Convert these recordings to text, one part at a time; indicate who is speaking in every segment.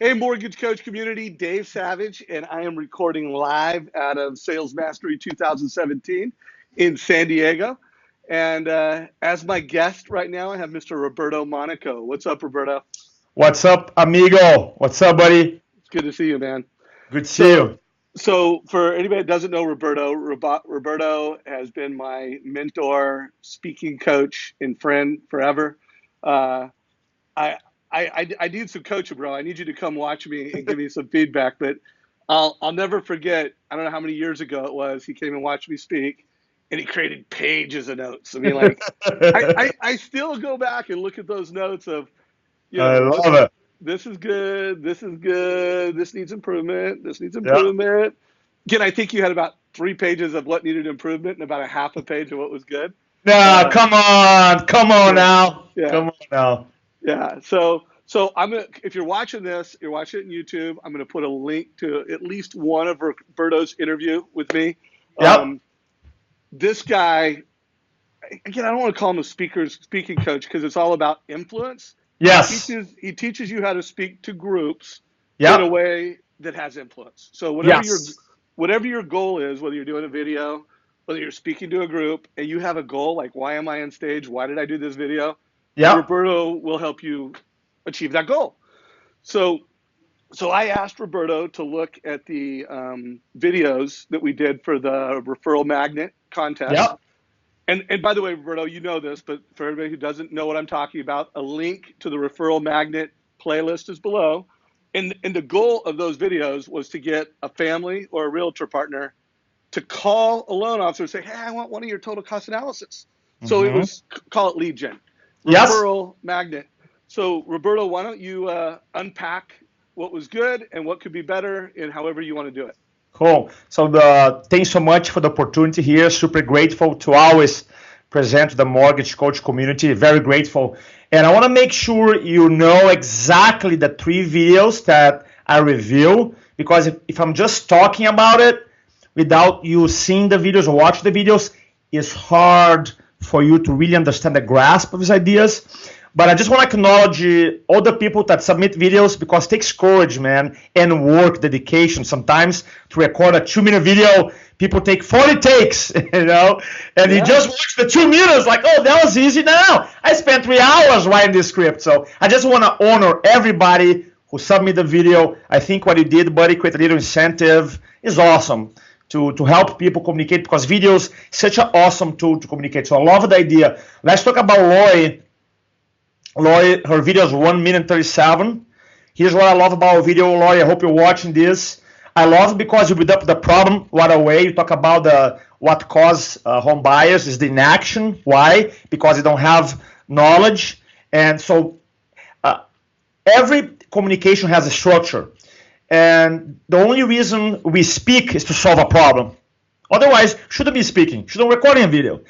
Speaker 1: Hey, Mortgage Coach community, Dave Savage, and I am recording live out of Sales Mastery 2017 in San Diego. And as my guest right now, I have Mr. Roberto Monaco. What's up, Roberto?
Speaker 2: What's up, amigo? What's up, buddy?
Speaker 1: It's good to see you, man.
Speaker 2: Good to see
Speaker 1: So,
Speaker 2: you.
Speaker 1: so for anybody that doesn't know Roberto, Roberto has been my mentor, speaking coach, and friend forever. Uh, I, I need some coaching, bro. I need you to come watch me and give me some feedback. But I'll never forget. I don't know how many years ago it was. He came and watched me speak, and he created pages of notes. I mean, like I still go back and look at those notes of,
Speaker 2: I
Speaker 1: what
Speaker 2: love it.
Speaker 1: this is good, this is good, this needs improvement, this needs
Speaker 2: Yeah.
Speaker 1: improvement. Again, I think you had about 3 pages of what needed improvement and about a half a page of what was good.
Speaker 2: No,
Speaker 1: Uh,
Speaker 2: come on
Speaker 1: yeah,
Speaker 2: now,
Speaker 1: yeah.
Speaker 2: come on now.
Speaker 1: Yeah. So I'm gonna. If you're watching this, you're watching it on YouTube. I'm gonna put a link to at least one of Roberto's interview with me.
Speaker 2: Yep.
Speaker 1: Um, this guy, again, I don't want to call him a speaking coach because it's all about influence. He
Speaker 2: Yes.
Speaker 1: teaches he teaches you how to speak to groups in a
Speaker 2: Yep.
Speaker 1: way that has influence. So
Speaker 2: Yes.
Speaker 1: whatever your goal is, whether you're doing a video, whether you're speaking to a group, and you have a goal like why am I on stage? Why did I do this video?
Speaker 2: Yep.
Speaker 1: Roberto will help you achieve that goal. So, so I asked Roberto to look at the videos that we did for the referral magnet contest.
Speaker 2: Yep.
Speaker 1: And by the way, Roberto, you know this, but for everybody who doesn't know what I'm talking about, a link to the referral magnet playlist is below. And the goal of those videos was to get a family or a realtor partner to call a loan officer and say, hey, I want one of your total cost analysis. So it
Speaker 2: Hmm.
Speaker 1: was, call it lead gen,
Speaker 2: Yes.
Speaker 1: referral magnet. So Roberto, why don't you unpack what was good and what could be better in however you want to do it?
Speaker 2: Cool. So the thanks so much for the opportunity here. Super grateful to always present to the mortgage coach community. Very grateful. And I want to make sure you know exactly the 3 videos that I review because if I'm just talking about it without you seeing the videos or watch the videos, it's hard for you to really understand the grasp of these ideas. But I just want to acknowledge all the people that submit videos because it takes courage, man, and work, dedication. Sometimes to record a 2-minute video, people take 40 takes, and you
Speaker 1: Yeah.
Speaker 2: just watch the 2 minutes like, oh, that was easy. Now I spent 3 hours writing this script. So I just want to honor everybody who submit the video. I think what you did, buddy, create a little incentive is awesome to help people communicate because videos such an awesome tool to communicate. So I love the idea. Let's talk about Lori, her video is 1 minute 37. Here's what I love about our video, Lori. I hope you're watching this. I love it because you build up the problem right away. You talk about what caused home buyers is the inaction. Why? Because they don't have knowledge. And so uh, every communication has a structure. And the only reason we speak is to solve a problem. Otherwise, shouldn't be speaking, shouldn't recording a video.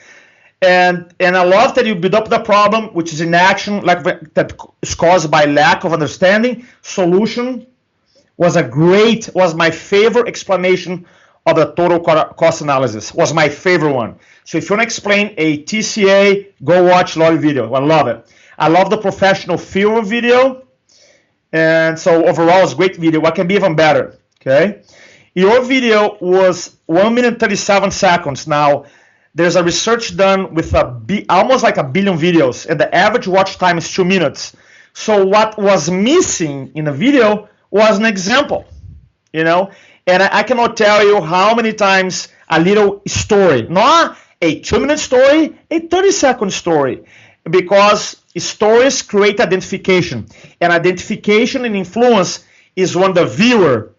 Speaker 2: And I love that you build up the problem, which is inaction, like that is caused by lack of understanding. Solution was my favorite explanation of the total cost analysis. Was my favorite one. So if you want to explain a TCA, go watch Lori video. I love it. I love the professional feel video. And so overall, it's a great video. What can be even better? Okay. Your video was 1 minute 37 seconds. Now, there's a research done with almost like a billion videos, and the average watch time is 2 minutes. So what was missing in the video was an example, and I cannot tell you how many times a little story, not a 2-minute story, a 30-second story, because stories create identification, and identification and influence is when the viewer,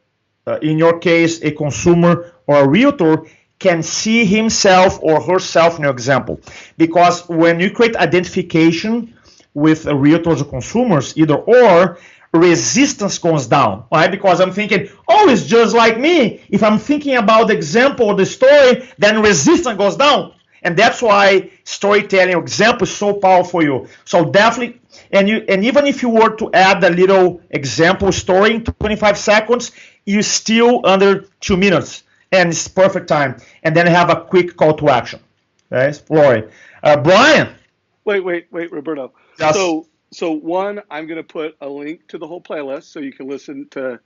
Speaker 2: in your case, a consumer or a realtor, can see himself or herself in your example. Because when you create identification with realtors or consumers, either or, resistance goes down, right? Because I'm thinking, oh, it's just like me. If I'm thinking about the example or the story, then resistance goes down. And that's why storytelling example is so powerful for you. So definitely, and even if you were to add a little example story in 25 seconds, you still under 2 minutes. And it's perfect time. And then have a quick call to action. Okay, Lori. Brian.
Speaker 1: Wait, Roberto.
Speaker 2: Yes.
Speaker 1: So So one, I'm going to put a link to the whole playlist so you can listen to,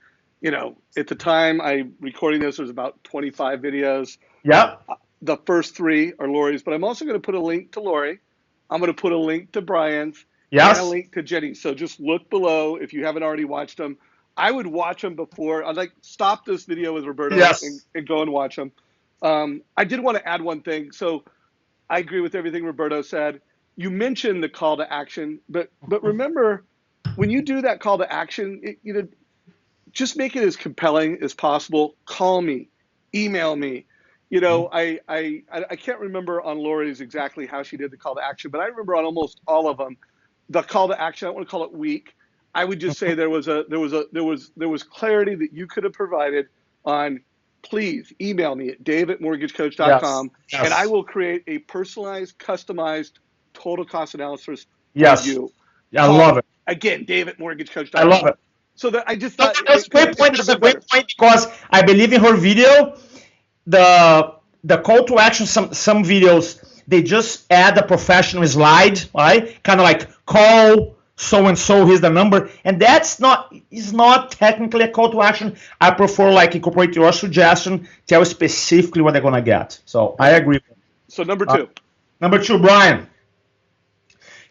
Speaker 1: at the time I recording this, there's about 25 videos.
Speaker 2: Yeah.
Speaker 1: The first three are Lori's, but I'm also going to put a link to Lori. I'm going to put a link to Brian's and a
Speaker 2: Yes.
Speaker 1: link to Jenny's. So just look below if you haven't already watched them. I would watch them before. I'd like stop this video with Roberto
Speaker 2: Yes.
Speaker 1: and go and watch them. I did want to add one thing. So I agree with everything Roberto said. You mentioned the call to action, but remember, when you do that call to action, just make it as compelling as possible. Call me, email me. I can't remember on Lori's exactly how she did the call to action, but I remember on almost all of them, the call to action. I don't want to call it weak. I would just say there was clarity that you could have provided on. Please email me at
Speaker 2: Yes.
Speaker 1: dave@mortgagecoach.com, and I
Speaker 2: Yes.
Speaker 1: will create a personalized, customized total cost analysis for
Speaker 2: Yes.
Speaker 1: you.
Speaker 2: I
Speaker 1: Call
Speaker 2: love
Speaker 1: me
Speaker 2: it.
Speaker 1: again,
Speaker 2: I love
Speaker 1: dave@mortgagecoach.com.
Speaker 2: it.
Speaker 1: So that I just
Speaker 2: No,
Speaker 1: thought
Speaker 2: that's a
Speaker 1: it
Speaker 2: great
Speaker 1: it
Speaker 2: point.
Speaker 1: could have
Speaker 2: That's a
Speaker 1: been
Speaker 2: great
Speaker 1: better.
Speaker 2: point because I believe in her video, the call to action, some videos, they just add a professional slide, right? Kind of like call so and so, here's the number. And that's not is not technically a call to action. I prefer like incorporate your suggestion, tell specifically what they're gonna get. So I
Speaker 1: Okay.
Speaker 2: agree.
Speaker 1: So number
Speaker 2: Uh,
Speaker 1: two.
Speaker 2: Number two, Brian.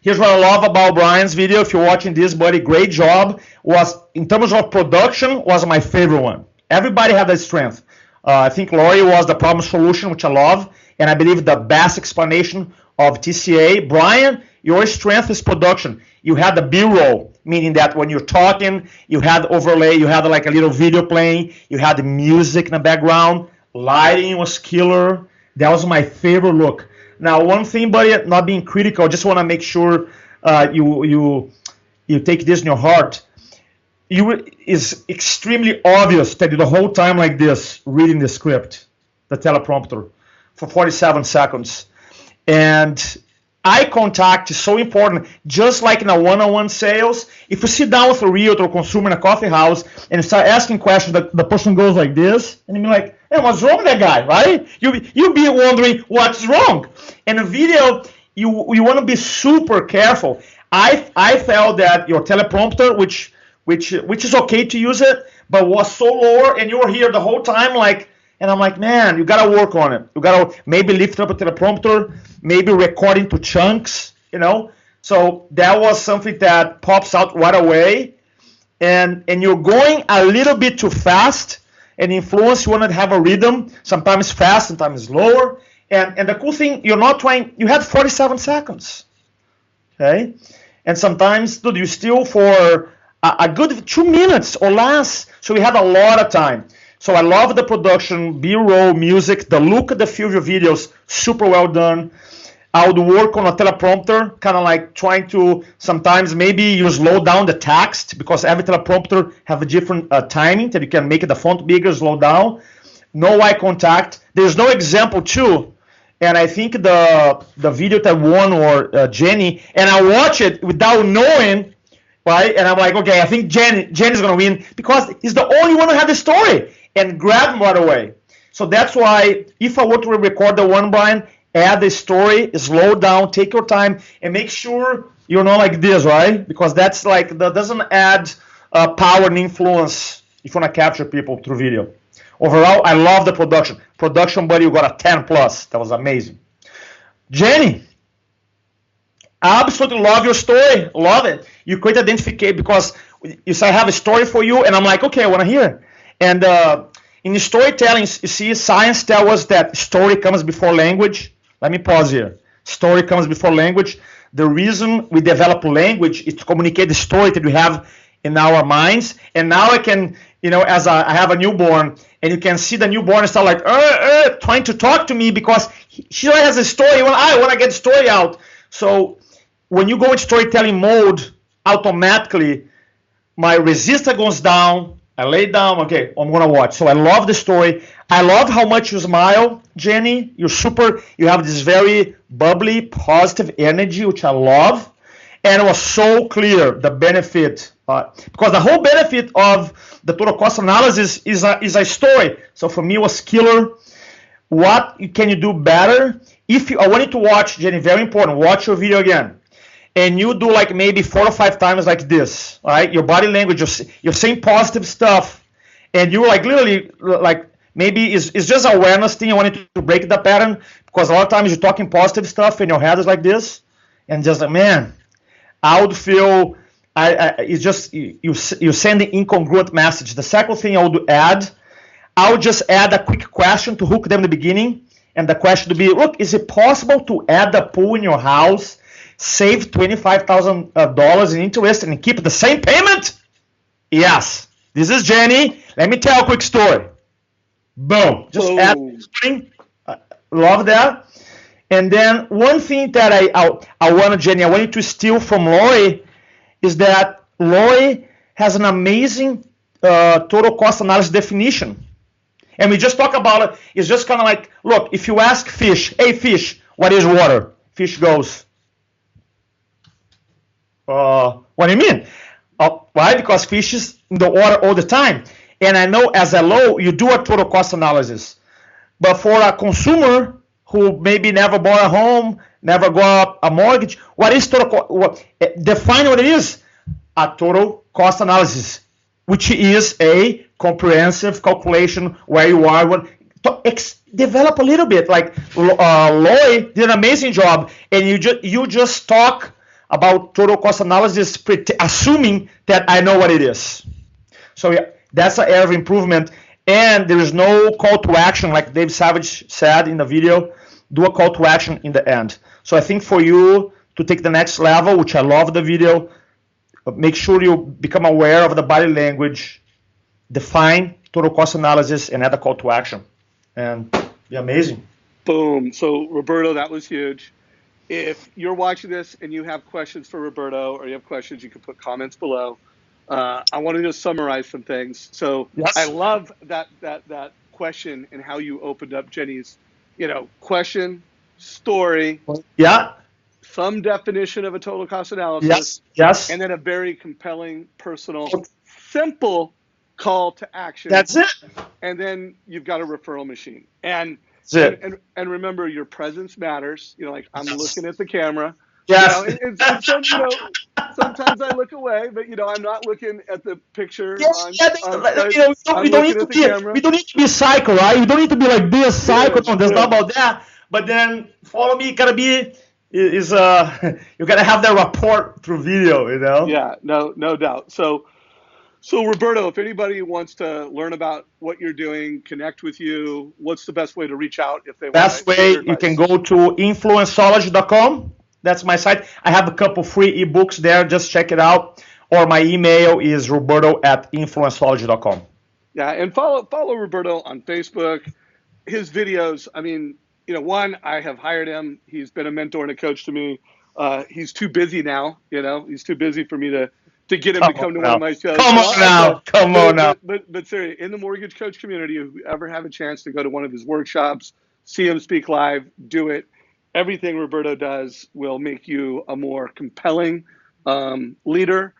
Speaker 2: Here's what I love about Brian's video. If you're watching this, buddy, great job. Was in terms of production, was my favorite one. Everybody had a strength. I think Lori was the problem solution, which I love, and I believe the best explanation of TCA. Brian, your strength is production. You had the B-roll, meaning that when you're talking, you had overlay, you had like a little video playing, you had the music in the background. Lighting was killer. That was my favorite look. Now, one thing, buddy, not being critical, I just want to make sure you take this in your heart. You is extremely obvious that you the whole time like this reading the script, the teleprompter, for 47 seconds, and eye contact is so important. Just like in a one-on-one sales, if you sit down with a realtor or consumer in a coffee house and start asking questions, the person goes like this, and you're like, "Hey, what's wrong with that guy?" Right? You be wondering what's wrong. In a video, you want to be super careful. I felt that your teleprompter, which is okay to use it, but was so lower, and you were here the whole time, like. And I'm like, man, you gotta work on it. You gotta maybe lift up a teleprompter, maybe record into chunks, So that was something that pops out right away. And you're going a little bit too fast. And influence, you want to have a rhythm, sometimes fast, sometimes slower. And the cool thing, you're not trying, you had 47 seconds. Okay? And sometimes, dude, you steal for a good 2 minutes or less. So we had a lot of time. So I love the production, B-roll, music, the look of the future videos, super well done. I would work on a teleprompter, kind of like trying to sometimes maybe you slow down the text because every teleprompter have a different timing that you can make the font bigger, slow down. No eye contact. There's no example too. And I think the video that won or Jenny, and I watch it without knowing, right? And I'm like, okay, I think Jenny's gonna win because he's the only one who had the story and grab him right away. So that's why if I were to record the one, Brian, add the story, slow down, take your time, and make sure you're not like this, right? Because that's like, that doesn't add power and influence if you want to capture people through video. Overall, I love the production. Production, buddy, you got a 10 plus. That was amazing. Jenny, absolutely love your story. Love it. You create identification because you say I have a story for you, and I'm like, okay, I want to hear it. And in storytelling, you see, science tells us that story comes before language. Let me pause here. Story comes before language. The reason we develop language is to communicate the story that we have in our minds. And now I can, as I have a newborn, and you can see the newborn start like trying to talk to me because she already has a story. I want to get the story out. So when you go in storytelling mode, automatically my resistor goes down. I lay down, okay, I'm gonna watch. So I love the story. I love how much you smile, Jenny. You have this very bubbly, positive energy, which I love. And it was so clear, the benefit, because the whole benefit of the total cost analysis is a story. So for me, it was killer. What can you do better? I want you to watch, Jenny, very important, watch your video again. and you do like maybe 4 or 5 times like this, all right? Your body language, you're saying positive stuff, and you like literally like maybe it's just awareness thing. I wanted to break the pattern because a lot of times you're talking positive stuff and your head is like this, and just like, man, I would feel it's just you send the incongruent message. The second thing I would add, I would just add a quick question to hook them in the beginning, and the question would be, look, is it possible to add a pool in your house, save $25,000 in interest, and keep the same payment? Yes. This is Jenny. Let me tell a quick story. Boom. Just add something. Love that. And then one thing that I wanted, Jenny, I wanted to steal from Lori is that Lori has an amazing total cost analysis definition. And we just talk about it. It's just kind of like, look, if you ask fish, hey, fish, what is water? Fish goes, what do you mean? Why? Because fish is in the water all the time. And I know as a low, you do a total cost analysis. But for a consumer who maybe never bought a home, never got a mortgage, what is total cost? Define what it is. A total cost analysis, which is a comprehensive calculation where you are. Develop a little bit. Like Lori did an amazing job, and you just talk about total cost analysis, assuming that I know what it is. So yeah, that's an area of improvement. And there is no call to action, like Dave Savage said in the video. Do a call to action in the end. So I think for you to take the next level, which I love the video, make sure you become aware of the body language, define total cost analysis, and add a call to action. And be amazing.
Speaker 1: Boom. So Roberto, that was huge. If you're watching this and you have questions for Roberto or you have questions, you can put comments below. I want to just summarize some things. So yes. I love that question and how you opened up Jenny's, question, story.
Speaker 2: Yeah.
Speaker 1: Some definition of a total cost analysis.
Speaker 2: Yes. Yes.
Speaker 1: And then a very compelling, personal, simple call to action.
Speaker 2: That's it.
Speaker 1: And then you've got a referral machine. And remember, your presence matters. Like I'm looking at the camera.
Speaker 2: Yes.
Speaker 1: Sometimes I look away, but I'm not looking at the picture.
Speaker 2: We don't need to be psycho, right? You don't need to be like this psycho. No, there's not about that. But then follow me. Gotta be you gotta have that rapport through video.
Speaker 1: Yeah. No doubt. So Roberto, if anybody wants to learn about what you're doing, connect with you, what's the best way to reach out if they want?
Speaker 2: Best way, you can go to influencology.com. That's my site. I have a couple free ebooks there. Just check it out. Or my email is roberto@influencology.com.
Speaker 1: Yeah, and follow Roberto on Facebook. His videos, one, I have hired him. He's been a mentor and a coach to me. He's too busy now, He's too busy for me to get him to come to one of my shows.
Speaker 2: Come on now.
Speaker 1: But seriously, in the mortgage coach community, if you ever have a chance to go to one of his workshops, see him speak live, do it. Everything Roberto does will make you a more compelling leader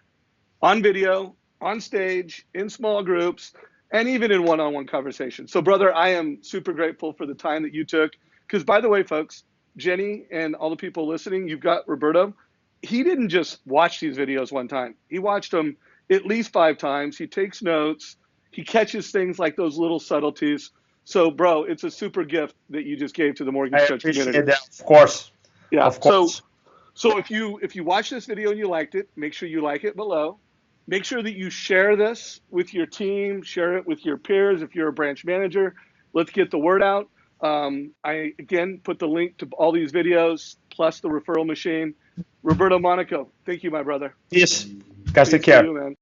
Speaker 1: on video, on stage, in small groups, and even in one-on-one conversations. So, brother, I am super grateful for the time that you took. Because, by the way, folks, Jenny and all the people listening, you've got Roberto. He didn't just watch these videos one time. He watched them at least 5 times. He takes notes. He catches things like those little subtleties. So, bro, it's a super gift that you just gave to the mortgage coach community.
Speaker 2: That, of course.
Speaker 1: Yeah.
Speaker 2: Of course.
Speaker 1: So if you watch this video and you liked it, make sure you like it below. Make sure that you share this with your team. Share it with your peers if you're a branch manager. Let's get the word out. I, again, put the link to all these videos plus the referral machine. Roberto Monaco, thank you, my brother.
Speaker 2: Yes. Guys, take care.
Speaker 1: You, man.